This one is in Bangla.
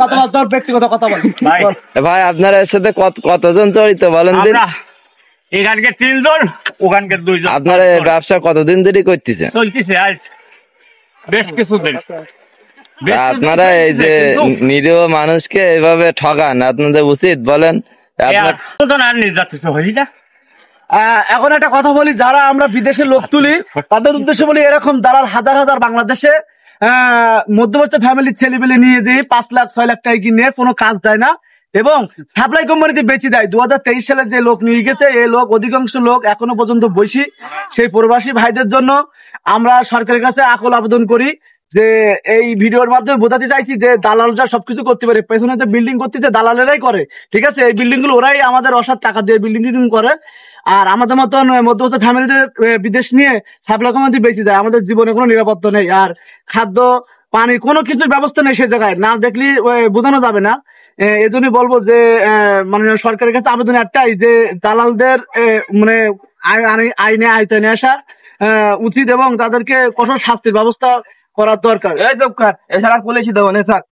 কথা বল, তোর ব্যক্তিগত কথা বল ভাই। আপনার এর সাথে কতজন জড়িত বলেন দিন? এখানকার 3 জন, ওখানকার 2 জন। আপনার ব্যবসা কতদিন ধরে করতেছে? চলতেছে আজ বেশ কিছুদিন। আপনারা এই যে নিরীহ মানুষকে এইভাবে ঠকান, আপনাদের উচিত বলেন? এখন একটা কথা বলি, যারা আমরা বিদেশে লোক তুলি তাদের উদ্দেশ্যে বলি, এরকম দালাল হাজার হাজার বাংলাদেশে মধ্যবিত্ত ফ্যামিলির ছেলেবেলে নিয়ে যে 5 লাখ 6 লাখ টাকা কিনে কোনো কাজ দেয় না এবং সাপ্লাই কোম্পানিতে বেঁচে দেয়। 2023 সালে যে লোক নিয়ে গেছে, এই লোক অধিকাংশ লোক এখনো পর্যন্ত বসি। সেই প্রবাসী ভাইদের জন্য আমরা সরকারের কাছে আকুল আবেদন করি যে এই ভিডিওর মাধ্যমে বোঝাতে চাইছি যে দালালরা সবকিছু করতে পারে। পেছনে যে বিল্ডিং করতেছে দালালেরাই করে, ঠিক আছে? এই বিল্ডিং গুলো ওরাই আমাদের অসাধ টাকা দিয়ে বিল্ডিং করে। আর আমাদের মতন মধ্যবিত্ত ফ্যামিলিদের বিদেশ নিয়ে সাপ্লাই কোম্পানি বেঁচে যায়। আমাদের জীবনে কোনো নিরাপত্তা নেই, আর খাদ্য পানি কোনো কিছুর ব্যবস্থা নেই। সে জায়গায় না দেখলি বোঝানো যাবে না। এজন্যই বলবো যে মানে সরকারের কাছে আবেদন একটাই যে দালালদের মানে আইনে আয়তায় নিয়ে আসা উচিত এবং তাদেরকে কঠোর শাস্তির ব্যবস্থা করার দরকার। এই চোখ এছাড়া পুলিশই দেবো না স্যার।